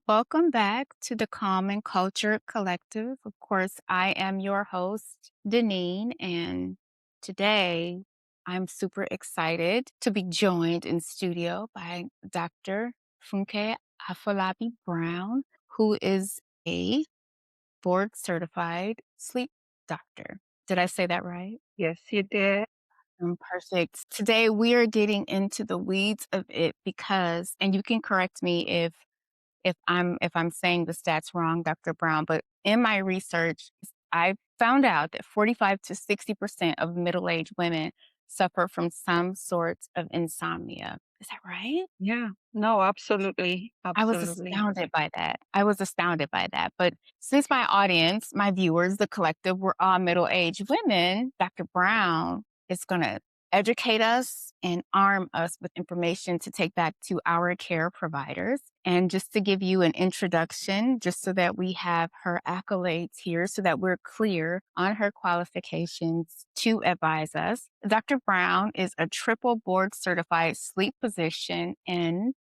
Welcome back to the Calm and Culture Collective. Of course, I am your host, Deneen, and today I'm super excited to be joined in studio by Dr. Funke Afolabi-Brown, who is a board certified sleep doctor. Did I say that right? Yes, you did. Perfect. Today we are getting into the weeds of it because, and you can correct me if I'm saying the stats wrong, Dr. Brown, but in my research, I found out that 45 to 60% of middle-aged women suffer from some sort of insomnia. Is that right? Yeah. No, absolutely. I was Absolutely. astounded by that. I was astounded by that. But since my audience, my viewers, the collective, we're all middle-aged women, Dr. Brown is going to educate us and arm us with information to take back to our care providers. And just to give you an introduction, just so that we have her accolades here, so that we're clear on her qualifications to advise us. Dr. Brown is a triple board certified sleep physician and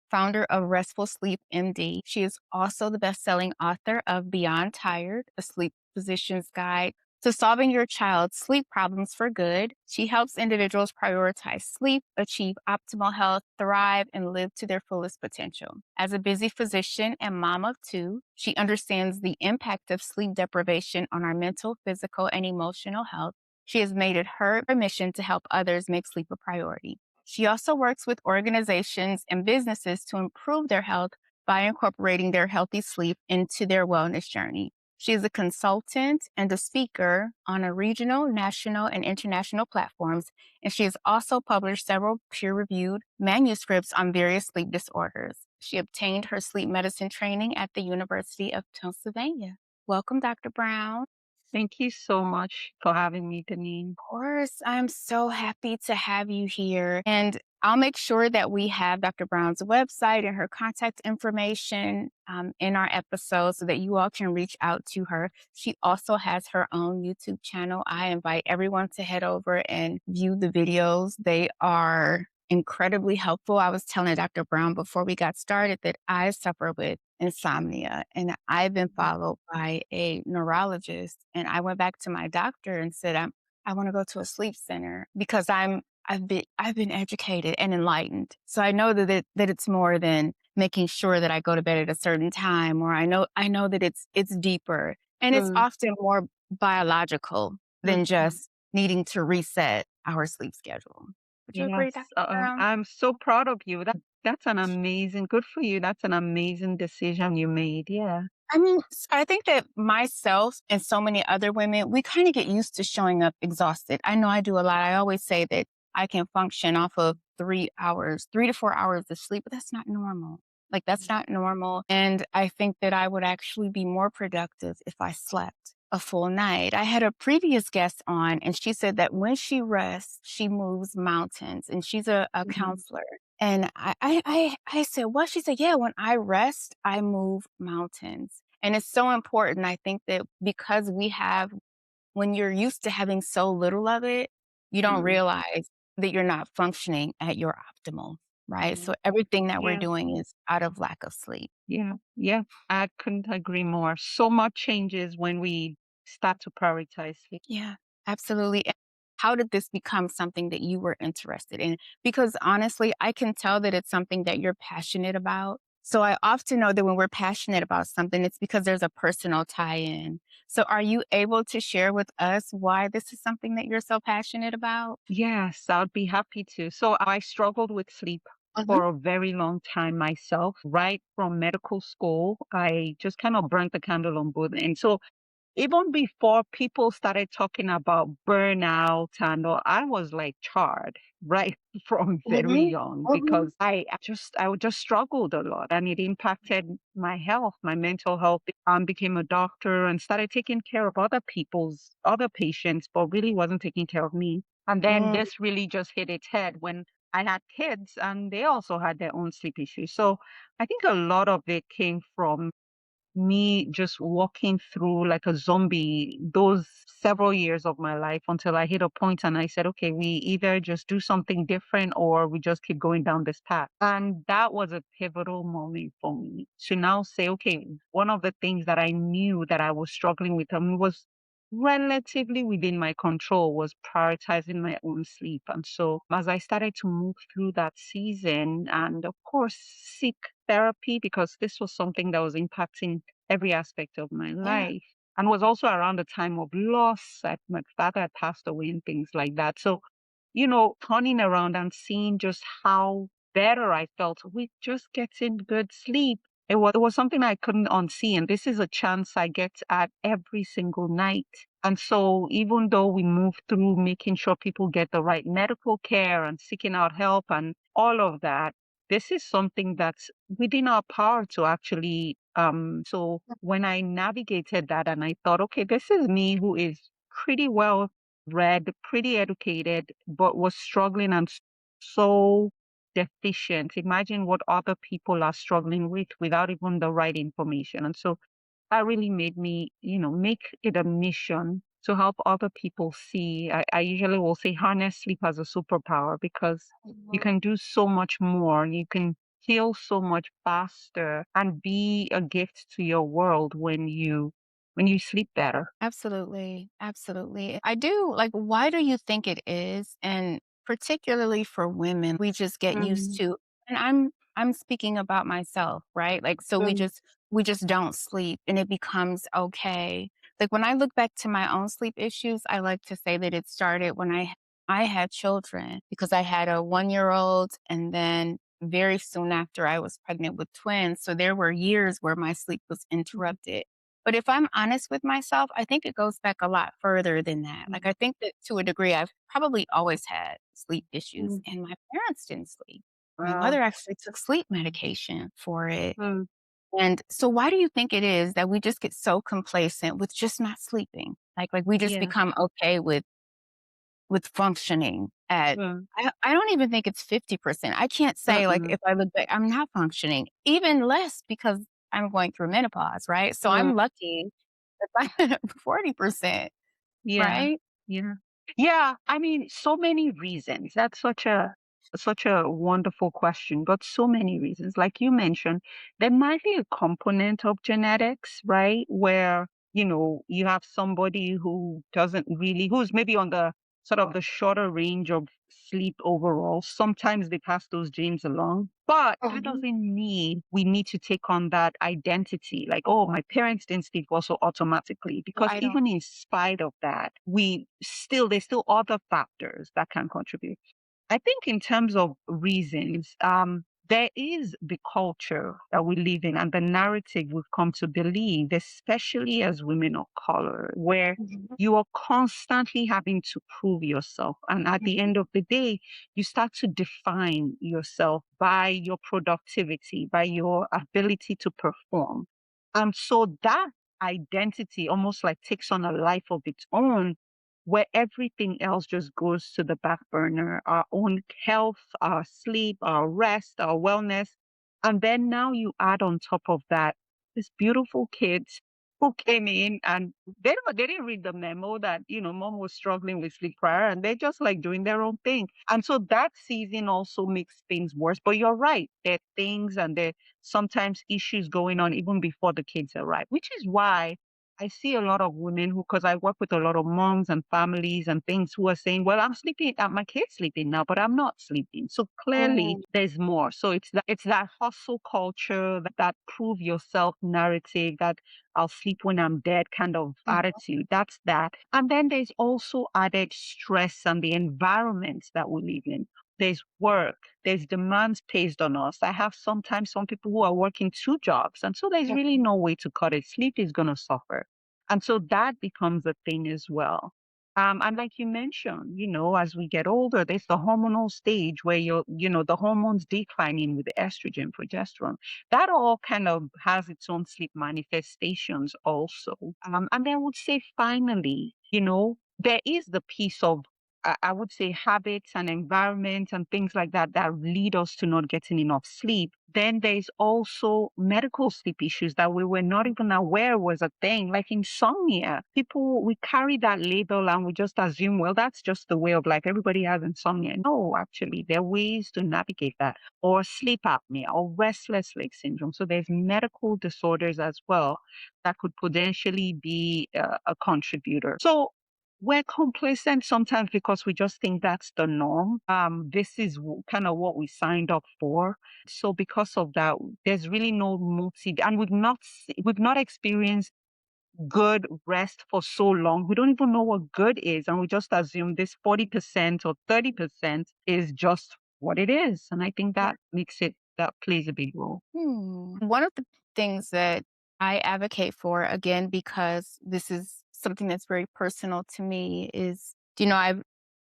founder of Restful Sleep MD. She is also the best-selling author of Beyond Tired, a sleep physician's guide to solving your child's sleep problems for good. She helps individuals prioritize sleep, achieve optimal health, thrive, and live to their fullest potential. As a busy physician and mom of two, she understands the impact of sleep deprivation on our mental, physical, and emotional health. She has made it her mission to help others make sleep a priority. She also works with organizations and businesses to improve their health by incorporating their healthy sleep into their wellness journey. She is a consultant and a speaker on a regional, national, and international platforms, and she has also published several peer-reviewed manuscripts on various sleep disorders. She obtained her sleep medicine training at the University of Pennsylvania. Welcome, Dr. Brown. Thank you so much for having me, Deneen. Course. I'm so happy to have you here. And I'll make sure that we have Dr. Brown's website and her contact information in our episode so that you all can reach out to her. She also has her own YouTube channel. I invite everyone to head over and view the videos. They are incredibly helpful. I was telling Dr. Brown before we got started that I suffer with insomnia and I've been followed by a neurologist. And I went back to my doctor and said, I want to go to a sleep center because I've been educated and enlightened. So I know that it's more than making sure that I go to bed at a certain time, or I know that it's deeper and it's Mm, often more biological than mhm. just needing to reset our sleep schedule. Would you agree, Yes. Dr. Brown? I'm so proud of you. That's an amazing, good for you. That's an amazing decision you made. Yeah. I mean, I think that myself and so many other women, we kind of get used to showing up exhausted. I know I do a lot. I always say that I can function off of 3 hours, 3 to 4 hours of sleep, but that's not normal. Like, that's not normal. And I think that I would actually be more productive if I slept a full night. I had a previous guest on, and she said that when she rests, she moves mountains, and she's a Mhm. counselor. And I said, "What?" She said, "Yeah, when I rest, I move mountains." And it's so important. I think that because when you're used to having so little of it, you don't Mm, realize that you're not functioning at your optimal, right? mm. So everything that we're Yeah. doing is out of lack of sleep. Yeah. Yeah. I couldn't agree more. So much changes when we start to prioritize sleep. Yeah, absolutely. And how did this become something that you were interested in? Because honestly, I can tell that it's something that you're passionate about. So I often know that when we're passionate about something, it's because there's a personal tie-in. So are you able to share with us why this is something that you're so passionate about? Yes, I'd be happy to. So I struggled with sleep Mhm. for a very long time myself, right from medical school. I just kind of burnt the candle on both ends. So even before people started talking about burnout and all, I was like charred right from very Mhm. young Mhm. because I just struggled a lot and it impacted my health, my mental health. Became a doctor and started taking care of other patients, but really wasn't taking care of me. And then Mm. this really just hit its head when I had kids and they also had their own sleep issues. So I think a lot of it came from me just walking through like a zombie those several years of my life until I hit a point and I said, okay, we either just do something different or we just keep going down this path. And that was a pivotal moment for me to now say, okay, one of the things that I knew that I was struggling with was relatively within my control was prioritizing my own sleep. And so as I started to move through that season and of course seek therapy because this was something that was impacting every aspect of my Yeah. life and was also around the time of loss. My father had passed away and things like that. So, turning around and seeing just how better I felt with just getting good sleep. It was something I couldn't unsee. And this is a chance I get at every single night. And so even though we move through making sure people get the right medical care and seeking out help and all of that, this is something that's within our power to actually so when I navigated that and I thought, okay, this is me who is pretty well read, pretty educated, but was struggling and so deficient. Imagine what other people are struggling with without even the right information. And so that really made me, make it a mission to help other people see. I usually will say harness sleep as a superpower because you Mhm. can do so much more. You can heal so much faster and be a gift to your world when you sleep better. Absolutely. Absolutely. I do like, why do you think it is? And particularly for women, we just get used Mm, to, and I'm speaking about myself, right? Like, so we mm, just we just don't sleep and it becomes okay. Like when I look back to my own sleep issues, I like to say that it started when I had children because I had a 1-year old and then very soon after I was pregnant with twins. So there were years where my sleep was mm, interrupted. But if I'm honest with myself, I think it goes back a lot further than that. Like, mm, I think that to a degree, I've probably always had sleep issues, mm. and my parents didn't sleep. My Wow. mother actually took sleep medication for it. Mm, And so why do you think it is that we just get so complacent with just not sleeping? Like we just yeah. become okay with functioning at Mm, I don't even think it's 50%. I can't say, like, mm-mm, if I look back, I'm not functioning, even less because I'm going through menopause, right? So mm. I'm lucky if I'm at 40%, Yeah, right? yeah. Yeah, I mean, so many reasons. That's such a wonderful question, but so many reasons. Like you mentioned, there might be a component of genetics, right? Where, you have somebody who's maybe on the sort of the shorter range of sleep overall. Sometimes they pass those genes along, but that Mhm. doesn't mean we need to take on that identity. Like, oh, my parents didn't sleep also automatically, Well, because I don't even in spite of that, there's still other factors that can contribute. I think in terms of reasons, there is the culture that we live in and the narrative we've come to believe, especially as women of color, where Mhm, you are constantly having to prove yourself. And at the mhm, end of the day, you start to define yourself by your productivity, by your ability to perform. And so that identity almost like takes on a life of its own where everything else just goes to the back burner, our own health, our sleep, our rest, our wellness. And then now you add on top of that these beautiful kids who came in and they didn't read the memo that, mom was struggling with sleep prior and they're just like doing their own thing. And so that season also makes things worse. But you're right. There are things and there are sometimes issues going on even before the kids arrive, which is why I see a lot of women because I work with a lot of moms and families and things who are saying, well, I'm sleeping, my kid's sleeping now, but I'm not sleeping. So clearly mm, there's more. So it's that hustle culture, that prove yourself narrative, that I'll sleep when I'm dead kind of mhm, attitude. That's that. And then there's also added stress and the environment that we live in. There's work, there's demands placed on us. I have sometimes some people who are working two jobs, and so there's really mhm, no way to cut it. Sleep is going to suffer. And so that becomes a thing as well. And like you mentioned, as we get older, there's the hormonal stage where the hormones declining with the estrogen, progesterone. That all kind of has its own sleep manifestations also. And then I would say finally, there is the piece of I would say, habits and environment and things like that that lead us to not getting enough sleep. Then there's also medical sleep issues that we were not even aware was a thing, like insomnia. People, we carry that label and we just assume, well, that's just the way of life. Everybody has insomnia. No, actually, there are ways to navigate that, or sleep apnea or restless leg syndrome. So there's medical disorders as well that could potentially be a contributor. So we're complacent sometimes because we just think that's the norm. This is kind of what we signed up for. So because of that, there's really no motive, and we've not experienced good rest for so long. We don't even know what good is, and we just assume this 40% or 30% is just what it is. And I think that plays a big role. One of the things that I advocate for, again, because this is something that's very personal to me, is,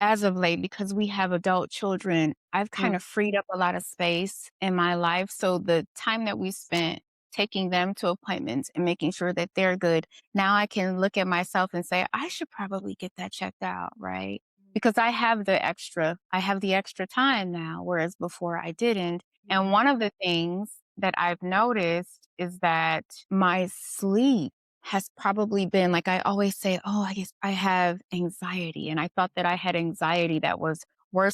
as of late, because we have adult children, I've kind Mm, of freed up a lot of space in my life. So the time that we spent taking them to appointments and making sure that they're good, now I can look at myself and say, I should probably get that checked out, right? Because I have the extra time now, whereas before I didn't. And mm, one of the things that I've noticed is that my sleep has probably been like, I always say, "Oh, I guess I have anxiety." And I thought that I had anxiety that was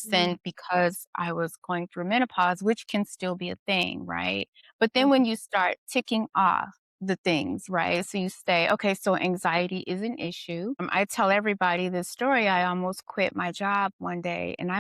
mm, worsened because I was going through menopause, which can still be a thing, right? But then when mm, you start ticking off the things, right? So you say, okay, so anxiety is an issue. I tell everybody this story. I almost quit my job one day, and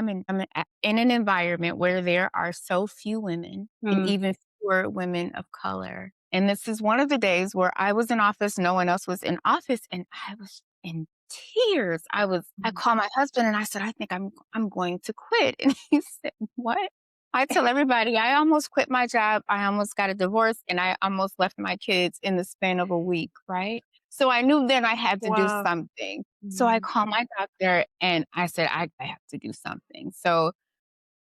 in an environment where there are so few women and mm, even fewer women of color. And this is one of the days where I was in office, no one else was in office, and I was in tears. I mm. called my husband and I said, I think I'm going to quit. And he said, what? I tell everybody I almost quit my job, I almost got a divorce, and I almost left my kids in the span of a week, right? So I knew then I had to do Wow. something. So I Mm, called my doctor and I said, I have to do something. So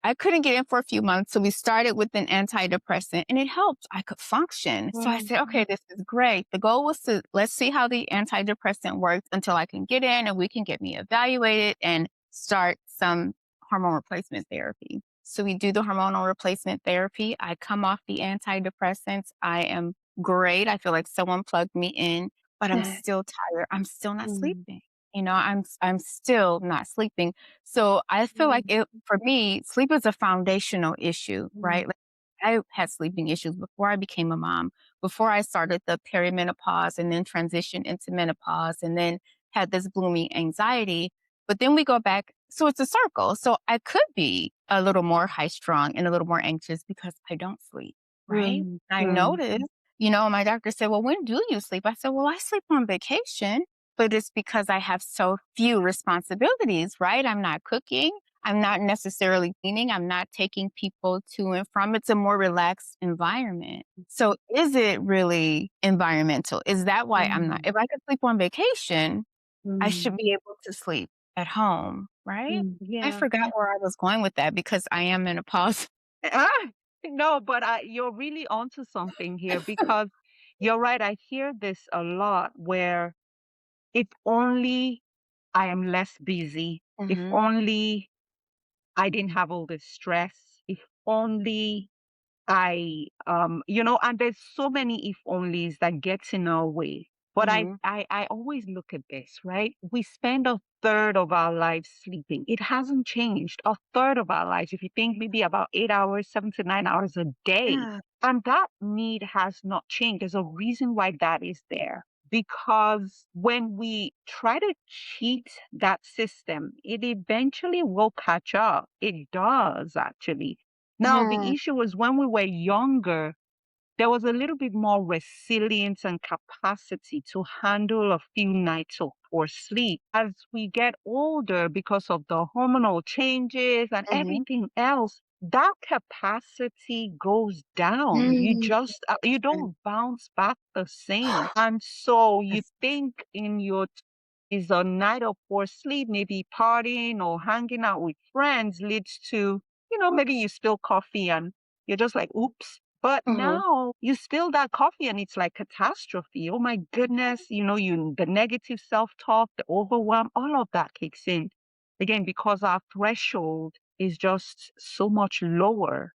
I couldn't get in for a few months, so we started with an antidepressant and it helped. I could function. So I wow. said, okay, this is great. The goal was to let's see how the antidepressant works until I can get in and we can get me evaluated and start some hormone replacement therapy. So we do the hormonal replacement therapy. I come off the antidepressants. I am great. I feel like someone plugged me in, but I'm still tired. I'm still not Mm, sleeping. I'm still not sleeping. So I feel like mm, it for me, sleep is a foundational issue, mm, right? Like I had sleeping issues before I became a mom, before I started the perimenopause and then transitioned into menopause and then had this blooming anxiety. But then we go back. So it's a circle. So I could be a little more high strung and a little more anxious because I don't sleep, right? mm, I mm, noticed, my doctor said, well, when do you sleep? I said, well, I sleep on vacation, but it's because I have so few responsibilities, right? I'm not cooking. I'm not necessarily cleaning. I'm not taking people to and from. It's a more relaxed environment. So is it really environmental? Is that why I'm not? mm, If I could sleep on vacation, I mm, should be able to sleep at home, right? mm. I Yeah. forgot where I was going with that because I am menopause. Ah, no, but you're really onto something here, because you're right. I hear this a lot where if only I am less busy, if Mhm. only I didn't have all this stress, if only and there's so many if onlys that gets in our way. But Mhm. I always look at this, right? We spend a third of our lives sleeping. It hasn't changed. A third of our lives, if you think maybe about 8 hours, 7 to 9 hours a day. Yeah. And that need has not changed. There's a reason why that is there. Because when we try to cheat that system, it eventually will catch up. It does, actually. Now, the Mhm. issue is when we were younger, there was a little bit more resilience and capacity to handle a few nights of poor sleep. As we get older, because of the hormonal changes and Mhm. everything else, that capacity goes down. Mm. You don't bounce back the same. And so you Yes. think in your is a night of poor sleep, maybe partying or hanging out with friends leads to, maybe you spill coffee and you're just like, oops. But Mhm. now you spill that coffee and it's like catastrophe. Oh my goodness, the negative self-talk, the overwhelm, all of that kicks in. again, because our threshold is just so much lower.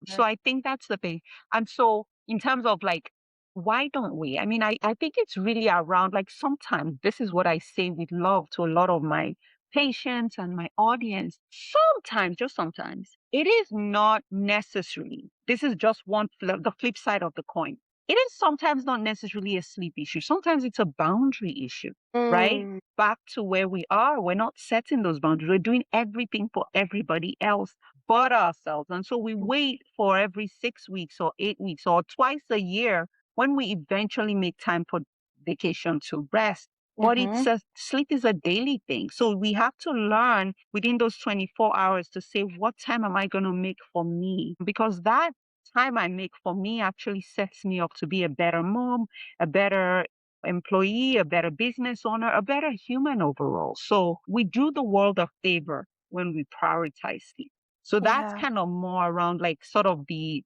So Right. I think that's the thing. And so in terms of like, why don't we? I mean, I think it's really around like sometimes this is what I say with love to a lot of my patients and my audience. Sometimes, just sometimes, it is not necessarily. This is just the flip side of the coin. It is sometimes not necessarily a sleep issue. Sometimes it's a boundary issue, right? Mm. Back to where we are. We're not setting those boundaries. We're doing everything for everybody else but ourselves. And so we wait for every 6 weeks or 8 weeks or twice a year when we eventually make time for vacation to rest. But Mhm. sleep is a daily thing. So we have to learn within those 24 hours to say, what time am I going to make for me? Because that time I make for me actually sets me up to be a better mom, a better employee, a better business owner, a better human overall. So we do the world a favor when we prioritize sleep. So that's Yeah. kind of more around like sort of the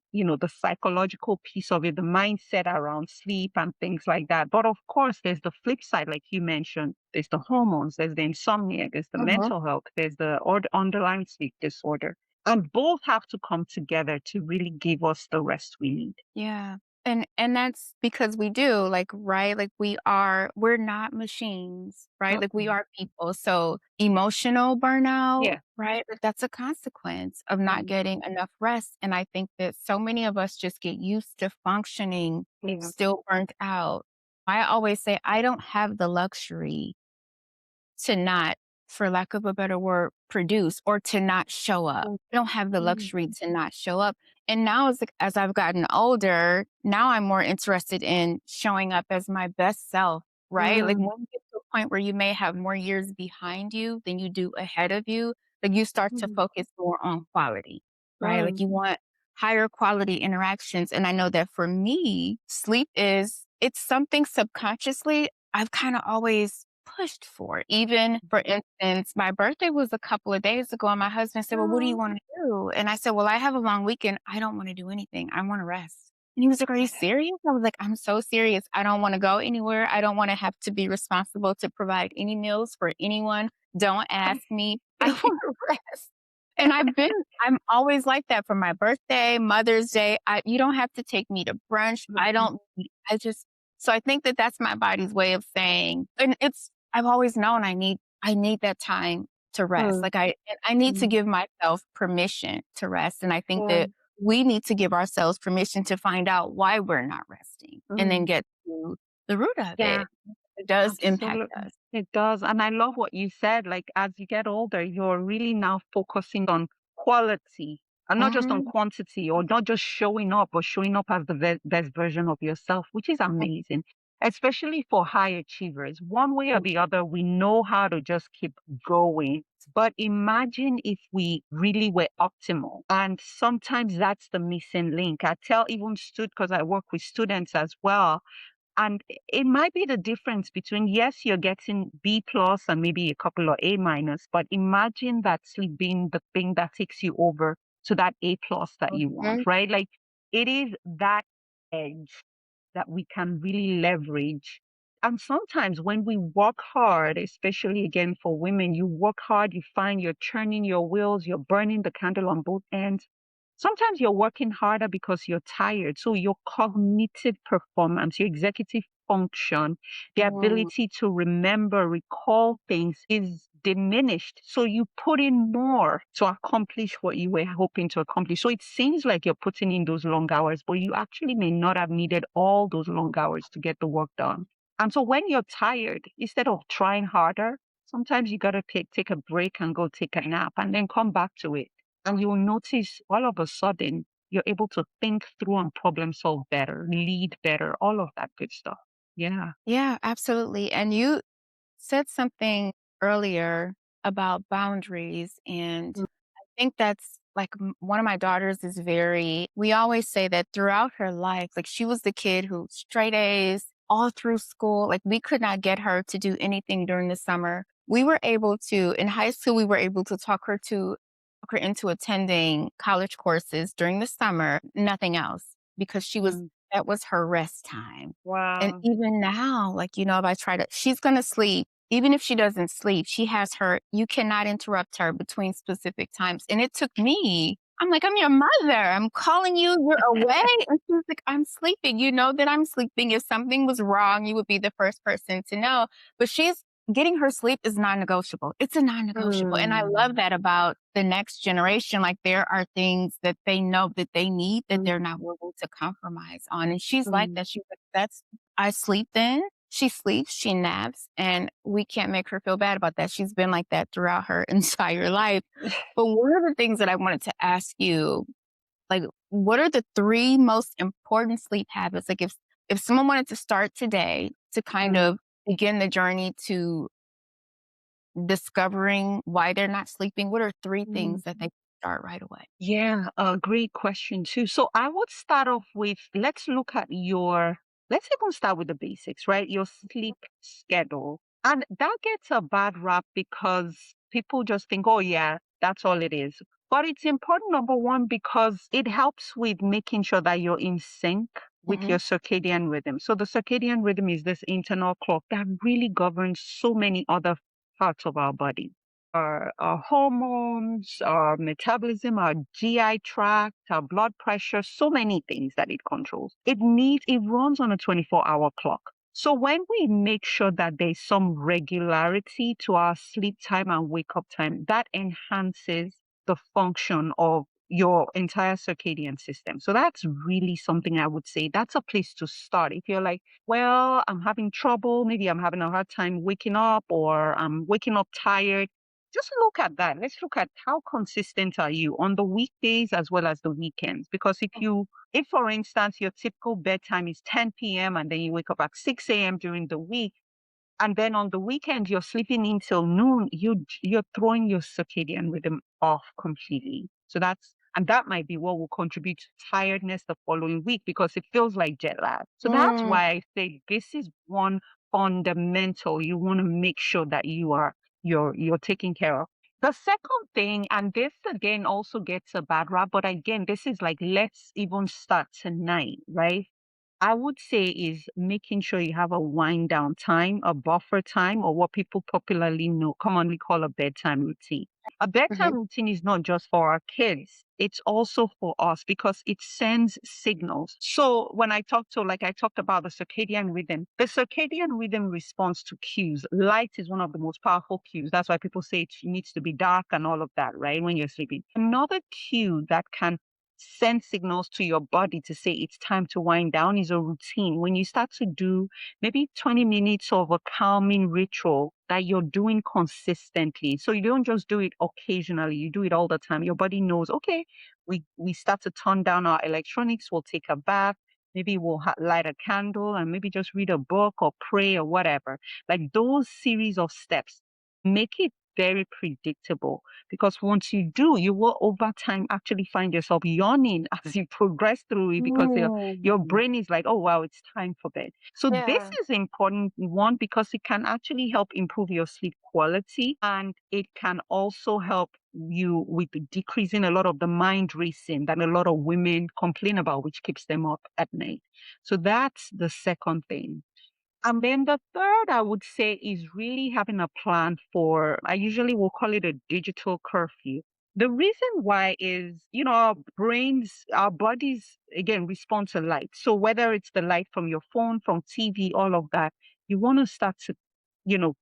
psychological piece of it, the mindset around sleep and things like that. But of course, there's the flip side, like you mentioned, there's the hormones, there's the insomnia, there's the Mhm. mental health, there's the underlying sleep disorder. And both have to come together to really give us the rest we need. Yeah. And that's because we do, like, right? Like, we're not machines, right? Like, we Mm-mm. are people. So, emotional burnout, Yeah. right? Like, that's a consequence of not Mm. getting enough rest, and I think that so many of us just get used to functioning Yeah. still burnt out. I always say I don't have the luxury to not, for lack of a better word, produce or to not show up. Mm. I don't have the Mm. luxury to not show up. And now as I've gotten older, now I'm more interested in showing up as my best self, right? Like Mm. when you get to a point where you may have more years behind you than you do ahead of you, like you start to Mm. focus more on quality, right? Like Mm. you want higher quality interactions. And I know that for me, it's something subconsciously I've kind of always pushed for. Even, for instance, my birthday was a couple of days ago, and my husband said, "Well, what do you Oh. wanna do?" And I said, "Well, I have a long weekend. I don't wanna do anything. I wanna rest." And he was like, "Are you serious?" I was like, "I'm so serious. I don't wanna go anywhere. I don't wanna have to be responsible to provide any meals for anyone. Don't ask me. I wanna rest." And I'm always like that for my birthday, Mother's Day. You don't have to take me to brunch. I just so I think that that's my body's way of saying, and I've always known I need that time to rest. Mm. Like I need to Mm. give myself permission to rest. And I think that Mm. we need to give ourselves permission to find out why we're not resting and then Mm. get to the root of Yeah. it. It does impact Absolutely. us. It does. And I love what you said. Like, as you get older, you're really now focusing on quality and not just on Mhm. quantity or not just showing up, but showing up as the best version of yourself, which is amazing, especially for high achievers. One way or the other, we know how to just keep going. But imagine if we really were optimal. And sometimes that's the missing link. I tell even because I work with students as well, and it might be the difference between, yes, you're getting B plus and maybe a couple of A minus, but imagine that sleep being the thing that takes you over to that A plus that you want, Mhm. right? Like it is that edge that we can really leverage. And sometimes when we work hard, especially again for women, you work hard, you find you're churning your wheels, you're burning the candle on both ends. Sometimes you're working harder because you're tired. So your cognitive performance, your executive function, the Mm. ability to remember, recall things is diminished. So you put in more to accomplish what you were hoping to accomplish. So it seems like you're putting in those long hours, but you actually may not have needed all those long hours to get the work done. And so when you're tired, instead of trying harder, sometimes you got to take a break and go take a nap and then come back to it. And you'll notice all of a sudden you're able to think through and problem solve better, lead better, all of that good stuff. Yeah. Yeah, absolutely. And you said something earlier about boundaries, and Mm. I think that's like one of my daughters is we always say that throughout her life, like she was the kid who straight A's all through school. Like we could not get her to do anything during the summer. In high school, we were able to talk her into attending college courses during the summer, nothing else, because Mm. that was her rest time. And Wow. even now, like, if she's gonna sleep even if she doesn't sleep, she has her you cannot interrupt her between specific times, and it took me I'm like, "I'm your mother. I'm calling you. You're away." And she was like, "I'm sleeping. You know that I'm sleeping. If something was wrong, you would be the first person to know." But she's getting her sleep is non-negotiable. It's a non-negotiable, and I love Mm, that about the next generation. Like, there are things that they know that they need that they're mm, not willing to compromise on, and she's like mm. that. She's like, "That's I sleep then." She sleeps, she naps, and we can't make her feel bad about that. She's been like that throughout her entire life. But one of the things that I wanted to ask you, like, what are the 3 most important sleep habits? Like, if someone wanted to start today to kind Mm, of begin the journey to discovering why they're not sleeping, what are 3 mm. things that they can start right away? Yeah, a great question too. So I would start off with let's even start with the basics, right? Your sleep schedule. And that gets a bad rap because people just think, oh, yeah, that's all it is. But it's important, number one, because it helps with making sure that you're in sync with Mhm, your circadian rhythm. So the circadian rhythm is this internal clock that really governs so many other parts of our body, our hormones, our metabolism, our GI tract, our blood pressure, so many things that it controls. It runs on a 24-hour clock. So when we make sure that there's some regularity to our sleep time and wake up time, that enhances the function of your entire circadian system. So that's really something I would say that's a place to start. If you're like, well, I'm having trouble, maybe I'm having a hard time waking up or I'm waking up tired, just look at that. Let's look at how consistent are you on the weekdays as well as the weekends. Because if for instance, your typical bedtime is 10 p.m. and then you wake up at 6 a.m. during the week, and then on the weekend you're sleeping until noon, you're throwing your circadian rhythm off completely. And that might be what will contribute to tiredness the following week because it feels like jet lag. So that's mm, why I say this is one fundamental you want to make sure that you're taking care of. The second thing, and this again also gets a bad rap, but again, this is like, let's even start tonight, right? I would say is making sure you have a wind down time, a buffer time, or what people commonly call a bedtime routine. A bedtime mhm, routine is not just for our kids. It's also for us because it sends signals. So when I talked about the circadian rhythm responds to cues. Light is one of the most powerful cues. That's why people say it needs to be dark and all of that, right? When you're sleeping. Another cue that can send signals to your body to say it's time to wind down is a routine. When you start to do maybe 20 minutes of a calming ritual that you're doing consistently. So you don't just do it occasionally, you do it all the time. Your body knows, okay, we start to turn down our electronics, we'll take a bath, maybe we'll light a candle and maybe just read a book or pray or whatever. Like those series of steps make it very predictable because once you do, you will over time actually find yourself yawning as you progress through it because your mm, brain is like, oh, wow, it's time for bed. So this yeah, is important one because it can actually help improve your sleep quality and it can also help you with decreasing a lot of the mind racing that a lot of women complain about, which keeps them up at night. So that's the second thing. And then the third, I would say, is really having a plan for, I usually will call it a digital curfew. The reason why is, our bodies, again, respond to light. So whether it's the light from your phone, from TV, all of that, you want to start to, you know,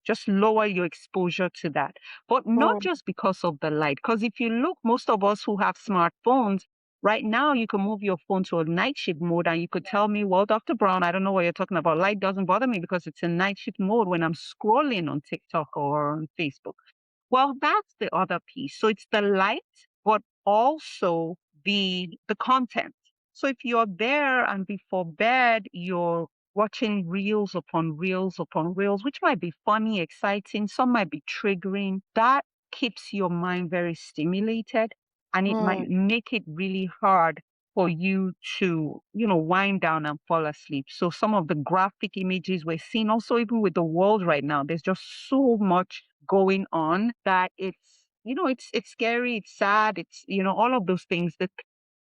just lower your exposure to that. But not mm, just because of the light. Because if you look, most of us who have smartphones, right now you can move your phone to a night shift mode and you could tell me, well, Dr. Brown, I don't know what you're talking about. Light doesn't bother me because it's in night shift mode when I'm scrolling on TikTok or on Facebook. Well, that's the other piece. So it's the light, but also the content. So if you're there and before bed, you're watching reels upon reels upon reels, which might be funny, exciting, some might be triggering. That keeps your mind very stimulated and it mm, might make it really hard for you to, wind down and fall asleep. So some of the graphic images we're seeing also even with the world right now, there's just so much going on that it's scary, it's sad, it's all of those things. The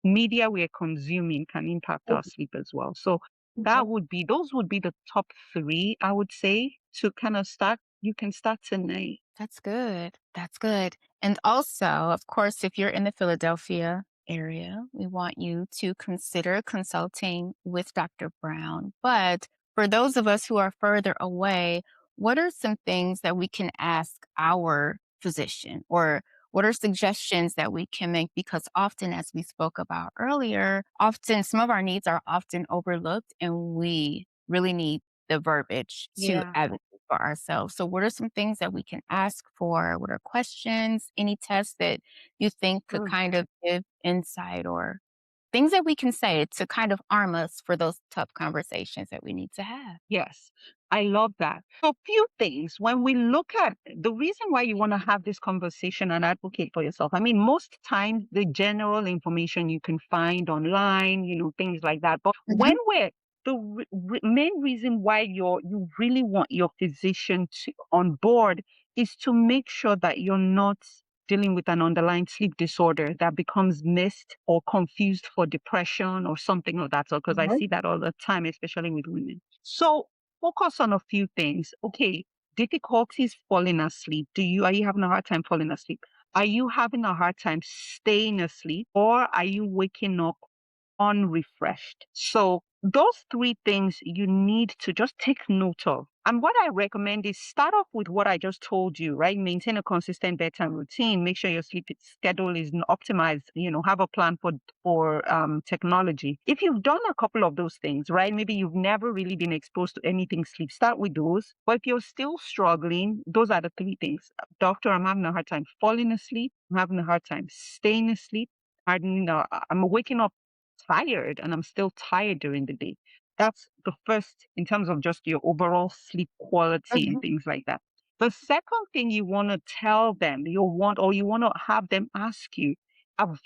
media we're consuming can impact our sleep as well. So mhm. those would be the top three, I would say, to kind of start, you can start tonight. That's good. That's good. And also, of course, if you're in the Philadelphia area, we want you to consider consulting with Dr. Brown. But for those of us who are further away, what are some things that we can ask our physician, or what are suggestions that we can make? Because often, as we spoke about earlier, often some of our needs are often overlooked, and we really need the verbiage to Yeah. advocate for ourselves. So, what are some things that we can ask for? What are questions, any tests that you think could Good. kind of give insight, or things that we can say to kind of arm us for those tough conversations that we need to have? Yes, I love that. So, few things. When we look at the reason why you want to have this conversation and advocate for yourself, I mean, most times the general information you can find online, things like that. But when Mhm. we're main reason why you really want your physician on board is to make sure that you're not dealing with an underlying sleep disorder that becomes missed or confused for depression or something of that sort. Because I Mhm. see that all the time, especially with women. So focus on a few things. Okay, difficulties falling asleep. Are you having a hard time falling asleep? Are you having a hard time staying asleep? Or are you waking up unrefreshed? So those three things you need to just take note of. And what I recommend is start off with what I just told you, right? Maintain a consistent bedtime routine. Make sure your sleep schedule is optimized. Have a plan for technology. If you've done a couple of those things, right? Maybe you've never really been exposed to anything sleep. Start with those. But if you're still struggling, those are the three things. Doctor, I'm having a hard time falling asleep. I'm having a hard time staying asleep. I'm waking up tired and I'm still tired during the day. That's the first in terms of just your overall sleep quality and Mhm. things like that. The second thing you want to tell them, you want to have them ask you,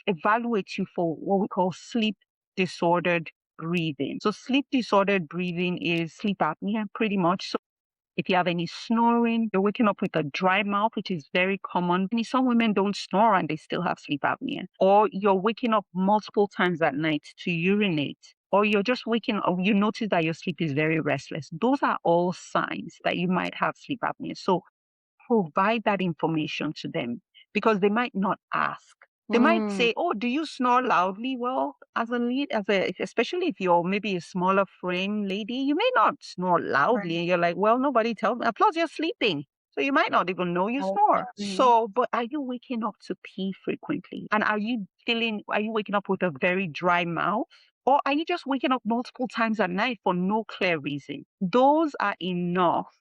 evaluate you for what we call sleep disordered breathing. So sleep disordered breathing is sleep apnea pretty much. If you have any snoring, you're waking up with a dry mouth, which is very common. And some women don't snore and they still have sleep apnea. Or you're waking up multiple times at night to urinate. Or you're just waking up, you notice that your sleep is very restless. Those are all signs that you might have sleep apnea. So provide that information to them because they might not ask. They might Mm. say, "Oh, do you snore loudly?" Well, especially if you're maybe a smaller frame lady, you may not snore loudly, Right. and you're like, "Well, nobody tells me." Plus, you're sleeping, so you might not even know you snore. Okay. So, but are you waking up to pee frequently? And are you waking up with a very dry mouth? Or are you just waking up multiple times at night for no clear reason? Those are enough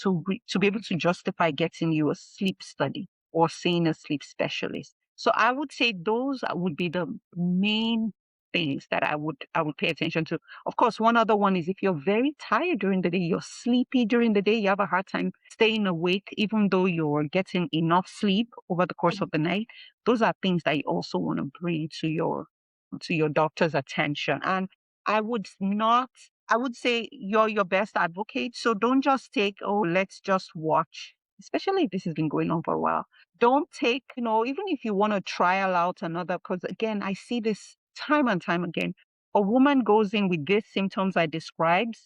to be able to justify getting you a sleep study or seeing a sleep specialist. So I would say those would be the main things that I would pay attention to. Of course, one other one is if you're very tired during the day, you're sleepy during the day, you have a hard time staying awake, even though you're getting enough sleep over the course of the night. Those are things that you also want to bring to your doctor's attention. And I would not I would say you're your best advocate. So don't just take, oh, let's just watch, especially if this has been going on for a while. Don't take, even if you want to trial out another, because again, I see this time and time again. A woman goes in with these symptoms I described,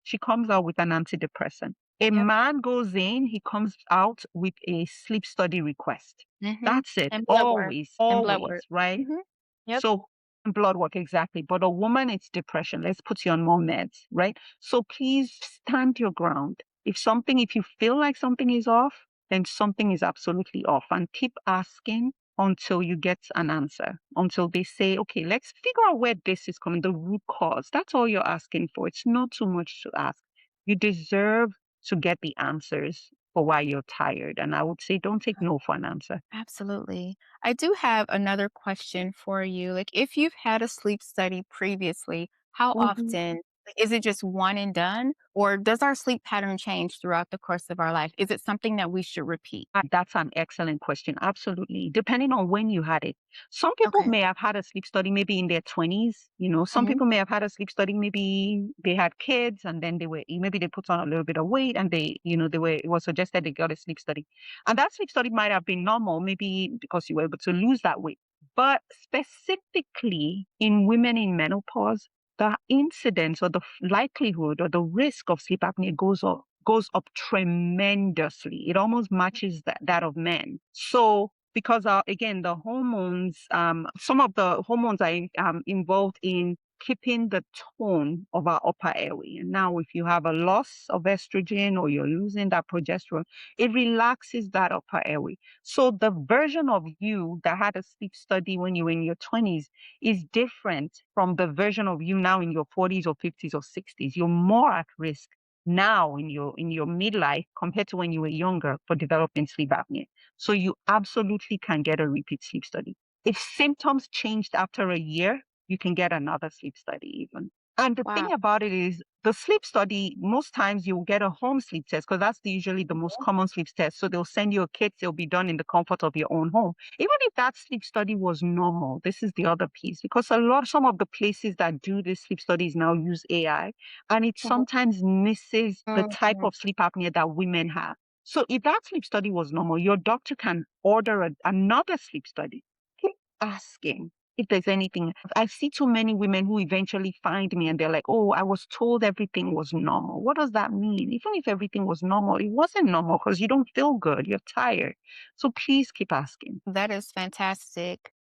she comes out with an antidepressant. A Yep. man goes in, he comes out with a sleep study request. Mhm. That's it. And blood work. Always, And blood always, work. right? Mhm. Yep. So blood work, exactly. But a woman, it's depression. Let's put you on more meds, right? So please stand your ground. If you feel like something is off, then something is absolutely off. And keep asking until you get an answer, until they say, okay, let's figure out where this is coming, the root cause. That's all you're asking for. It's not too much to ask. You deserve to get the answers for why you're tired. And I would say don't take no for an answer. Absolutely. I do have another question for you. Like, if you've had a sleep study previously, how often? Like, is it just one and done? Or does our sleep pattern change throughout the course of our life? Is it something that we should repeat? That's an excellent question. Absolutely. Depending on when you had it. Some people Okay. may have had a sleep study maybe in their 20s. Some Mhm. people may have had a sleep study maybe they had kids and then maybe they put on a little bit of weight and it was suggested they got a sleep study. And that sleep study might have been normal, maybe because you were able to lose that weight. But specifically in women in menopause, the incidence or the likelihood or the risk of sleep apnea goes up goes up tremendously. It almost matches that of men. So because again, the hormones, some of the hormones are involved in keeping the tone of our upper airway. And now, if you have a loss of estrogen or you're losing that progesterone, it relaxes that upper airway. So the version of you that had a sleep study when you were in your 20s is different from the version of you now in your 40s or 50s or 60s. You're more at risk now in your midlife compared to when you were younger for developing sleep apnea. So you absolutely can get a repeat sleep study. If symptoms changed after a year, you can get another sleep study even. And the Wow. thing about it is the sleep study, most times you'll get a home sleep test because that's usually the most common sleep test. So they'll send you a kit, it'll be done in the comfort of your own home. Even if that sleep study was normal, this is the other piece because some of the places that do these sleep studies now use AI and it Mhm. sometimes misses the type Mhm. of sleep apnea that women have. So if that sleep study was normal, your doctor can order another sleep study. Keep asking if there's anything. I see too many women who eventually find me and they're like, oh, I was told everything was normal. What does that mean? Even if everything was normal, it wasn't normal because you don't feel good. You're tired. So please keep asking. That is fantastic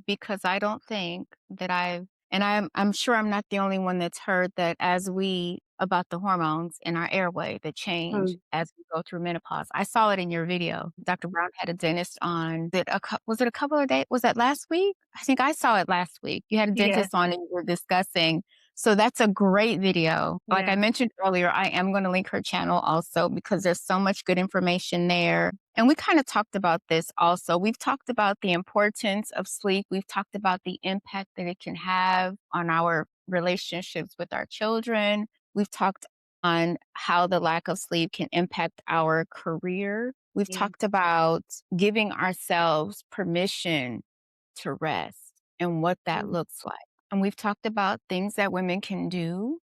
because I don't think that I'm sure I'm not the only one that's heard that as we about the hormones in our airway that change Mm, as we go through menopause. I saw it in your video. Dr. Brown had a dentist on. Was it a couple of days? Was that last week? I think I saw it last week. You had a yeah, dentist on and you were discussing. So that's a great video. Like I yeah, mentioned earlier, I am going to link her channel also because there's so much good information there. And we kind of talked about this also. We've talked about the importance of sleep. We've talked about the impact that it can have on our relationships with our children. We've talked on how the lack of sleep can impact our career. We've yeah, talked about giving ourselves permission to rest and what that mm, looks like. And we've talked about things that women can do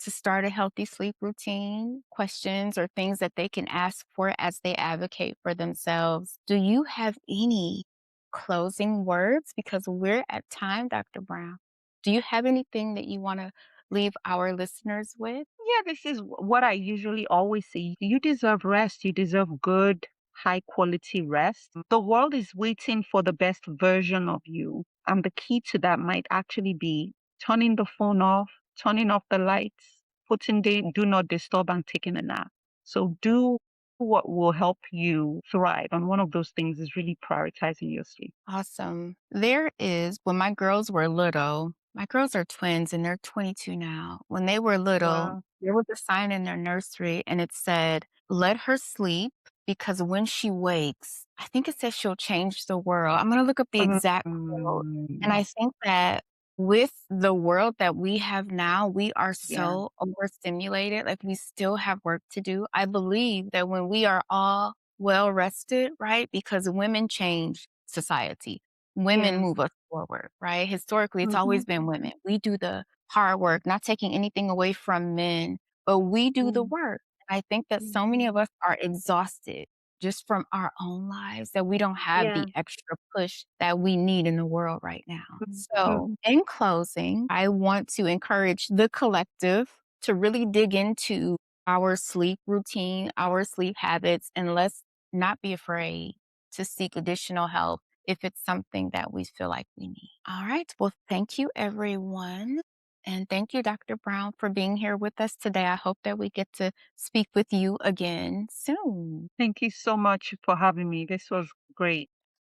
to start a healthy sleep routine, questions or things that they can ask for as they advocate for themselves. Do you have any closing words? Because we're at time, Dr. Brown. Do you have anything that you want to leave our listeners with? yeah. This is what I usually always say. You deserve rest. You deserve good, high quality rest. The world is waiting for the best version of you. And the key to that might actually be turning the phone off, turning off the lights, putting the do not disturb and taking a nap. So do what will help you thrive. And one of those things is really prioritizing your sleep. Awesome. There is, when my girls were little, my girls are twins and they're 22 now. When they were little, Wow. there was a sign in their nursery and it said, let her sleep because when she wakes, I think it says she'll change the world. I'm going to look up the exact quote. And Mm, I think that with the world that we have now, we are yeah. so overstimulated. Like we still have work to do. I believe that when we are all well rested, right? Because women change society. Women Yeah. move us forward, right? Historically, it's Mm-hmm. always been women. We do the hard work, not taking anything away from men, but we do the Mm, work. I think that so many of mhm. us are exhausted just from our own lives that we don't have Yeah. the extra push that we need in the world right now. Mm, So, mhm. in closing, I want to encourage the collective to really dig into our sleep routine, our sleep habits, and let's not be afraid to seek additional help if it's something that we feel like we need. All right. Well, thank you, everyone. And thank you, Dr. Brown, for being here with us today. I hope that we get to speak with you again soon. Thank you so much for having me. This was great.